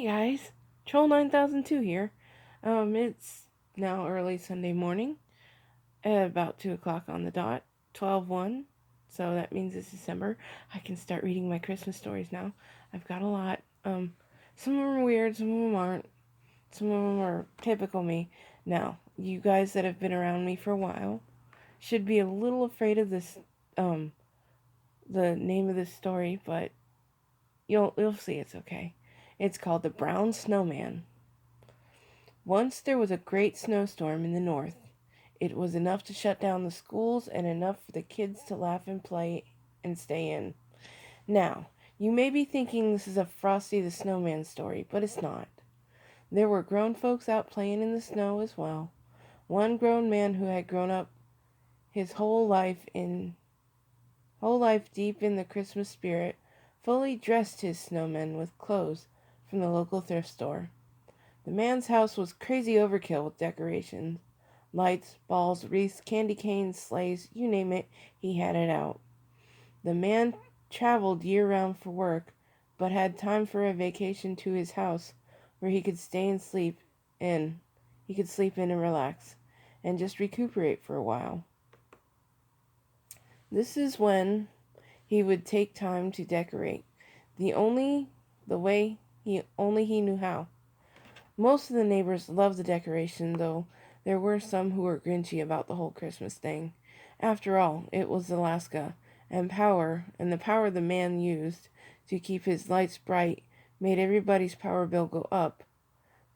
Hey guys, Troll 9002 here. It's now early Sunday morning, at about 2 o'clock on the dot, 12/1, so that means it's December. I can start reading my Christmas stories now. I've got a lot. Some of them are weird, some of them aren't. Some of them are typical me. Now, you guys that have been around me for a while should be a little afraid of this, um, the name of this story, but you'll see it's okay. It's called The Brown Snowman. Once there was a great snowstorm in the north. It was enough to shut down the schools and enough for the kids to laugh and play and stay in. Now, you may be thinking this is a Frosty the Snowman story, but it's not. There were grown folks out playing in the snow as well. One grown man who had grown up his whole life deep in the Christmas spirit fully dressed his snowmen with clothes from the local thrift store. The man's house was crazy overkill with decorations. Lights, balls, wreaths, candy canes, sleighs, you name it, he had it out. The man traveled year-round for work, but had time for a vacation to his house where he could stay and sleep in. He could sleep in and relax and just recuperate for a while. This is when he would take time to decorate. The way he knew how. Most of the neighbors loved the decoration, though there were some who were grinchy about the whole Christmas thing. After all, it was Alaska, and the power the man used to keep his lights bright made everybody's power bill go up.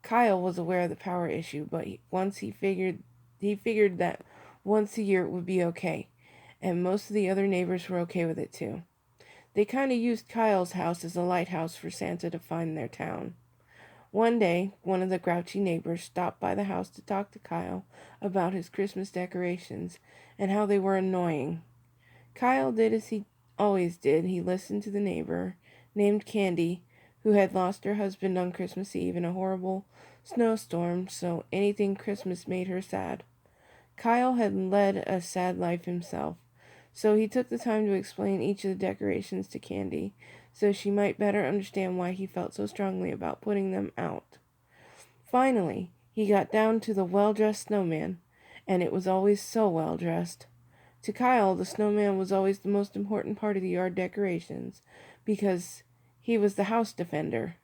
Kyle was aware of the power issue, but he figured that once a year it would be okay, and most of the other neighbors were okay with it too. They kind of used Kyle's house as a lighthouse for Santa to find their town. One day, one of the grouchy neighbors stopped by the house to talk to Kyle about his Christmas decorations and how they were annoying. Kyle did as he always did. He listened to the neighbor, named Candy, who had lost her husband on Christmas Eve in a horrible snowstorm, so anything Christmas made her sad. Kyle had led a sad life himself, so he took the time to explain each of the decorations to Candy, so she might better understand why he felt so strongly about putting them out. Finally, he got down to the well-dressed snowman, and it was always so well-dressed. To Kyle, the snowman was always the most important part of the yard decorations, because he was the house defender.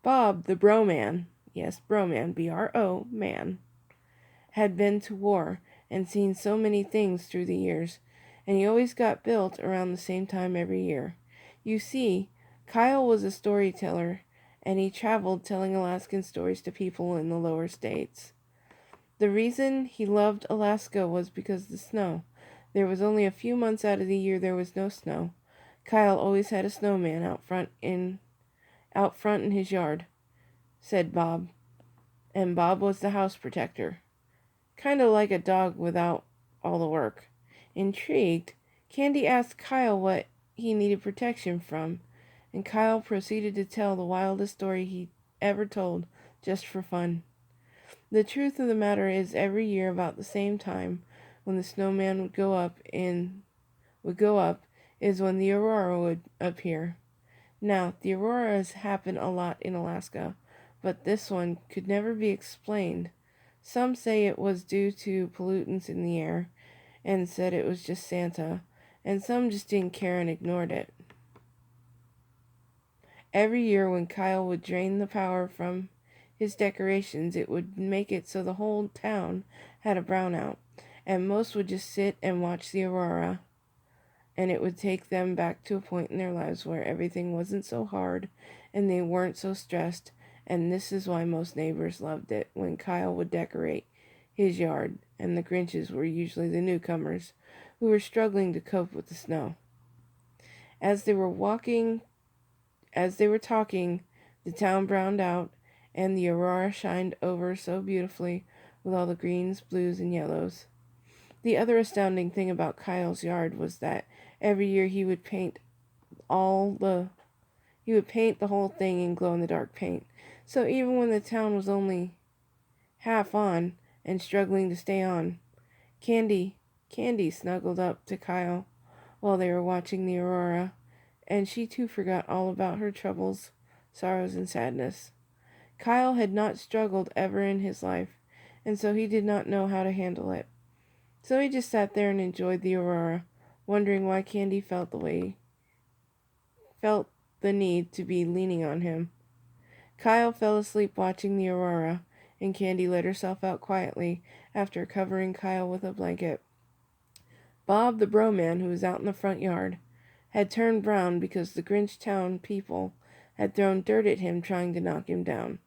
Bob, the broman, yes, broman, B-R-O, man, had been to war and seen so many things through the years, and he always got built around the same time every year. You see, Kyle was a storyteller, and he traveled telling Alaskan stories to people in the lower states. The reason he loved Alaska was because of the snow. There was only a few months out of the year there was no snow. Kyle always had a snowman out front in his yard, said Bob, and Bob was the house protector. Kind of like a dog without all the work. Intrigued, Candy asked Kyle what he needed protection from, and Kyle proceeded to tell the wildest story he ever told, just for fun. The truth of the matter is, every year about the same time, when the snowman would go up, is when the aurora would appear. Now, the auroras happen a lot in Alaska, but this one could never be explained. Some say it was due to pollutants in the air, and said it was just Santa, and some just didn't care and ignored it. Every year when Kyle would drain the power from his decorations, it would make it so the whole town had a brownout, and most would just sit and watch the aurora, and it would take them back to a point in their lives where everything wasn't so hard and they weren't so stressed, and this is why most neighbors loved it when Kyle would decorate his yard, and the Grinches were usually the newcomers who were struggling to cope with the snow. As they were walking, as they were talking, the town browned out, and the aurora shined over so beautifully with all the greens, blues, and yellows. The other astounding thing about Kyle's yard was that every year he would paint the whole thing in glow-in-the-dark paint. So even when the town was only half on and struggling to stay on, Candy snuggled up to Kyle while they were watching the aurora, and she too forgot all about her troubles, sorrows, and sadness. Kyle had not struggled ever in his life, and so he did not know how to handle it. So he just sat there and enjoyed the aurora, wondering why Candy felt the need to be leaning on him. Kyle fell asleep watching the aurora, and Candy let herself out quietly after covering Kyle with a blanket. Bob, the Broman, who was out in the front yard, had turned brown because the Grinchtown people had thrown dirt at him trying to knock him down.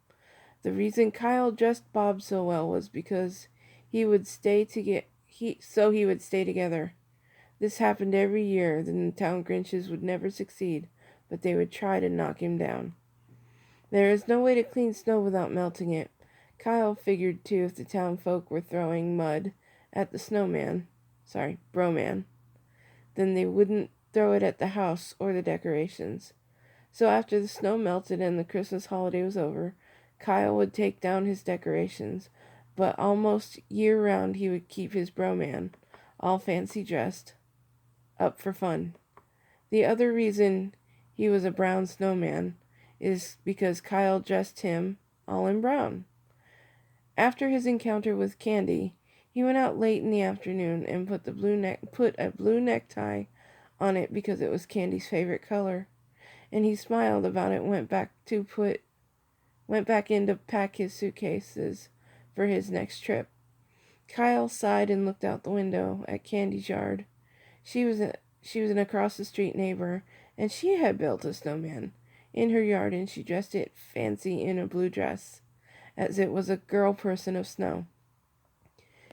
The reason Kyle dressed Bob so well was because he would stay he would stay together. This happened every year. The town Grinches would never succeed, but they would try to knock him down. There is no way to clean snow without melting it. Kyle figured too if the town folk were throwing mud at the Broman, then they wouldn't throw it at the house or the decorations. So after the snow melted and the Christmas holiday was over, Kyle would take down his decorations, but almost year round he would keep his Broman, all fancy dressed, up for fun. The other reason he was a brown snowman is because Kyle dressed him all in brown. After his encounter with Candy, he went out late in the afternoon and put a blue necktie on it because it was Candy's favorite color, and he smiled about it and went back in to pack his suitcases for his next trip. Kyle sighed and looked out the window at Candy's yard. She was an across the street neighbor, and she had built a snowman in her yard, and she dressed it fancy in a blue dress, as it was a girl person of snow.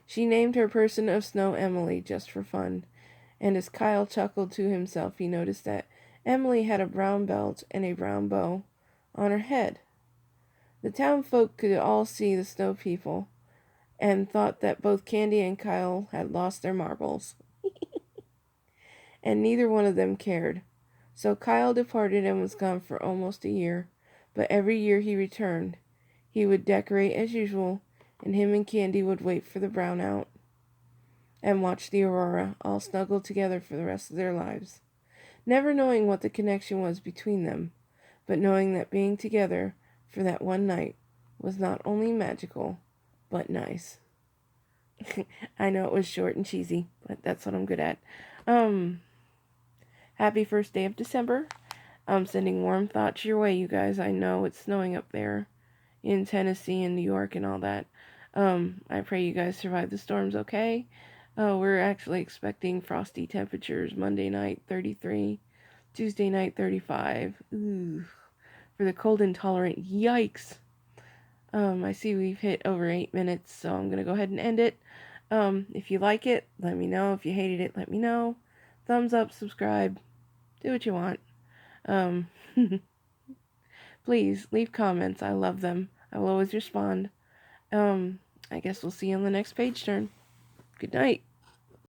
She named her person of snow Emily, just for fun, and as Kyle chuckled to himself, he noticed that Emily had a brown belt and a brown bow on her head. The town folk could all see the snow people, and thought that both Candy and Kyle had lost their marbles, and neither one of them cared. So Kyle departed and was gone for almost a year, but every year he returned. He would decorate as usual, and him and Candy would wait for the brownout and watch the aurora, all snuggled together for the rest of their lives, never knowing what the connection was between them, but knowing that being together for that one night was not only magical, but nice. I know it was short and cheesy, but that's what I'm good at. Happy first day of December. I'm sending warm thoughts your way, you guys. I know it's snowing up there in Tennessee and New York and all that. I pray you guys survive the storms okay. We're actually expecting frosty temperatures. Monday night, 33. Tuesday night, 35. Ooh. For the cold intolerant, yikes. I see we've hit over 8 minutes, so I'm going to go ahead and end it. If you like it, let me know. If you hated it, let me know. Thumbs up, subscribe, do what you want. Please, leave comments. I love them. I will always respond. I guess we'll see you on the next page turn. Good night.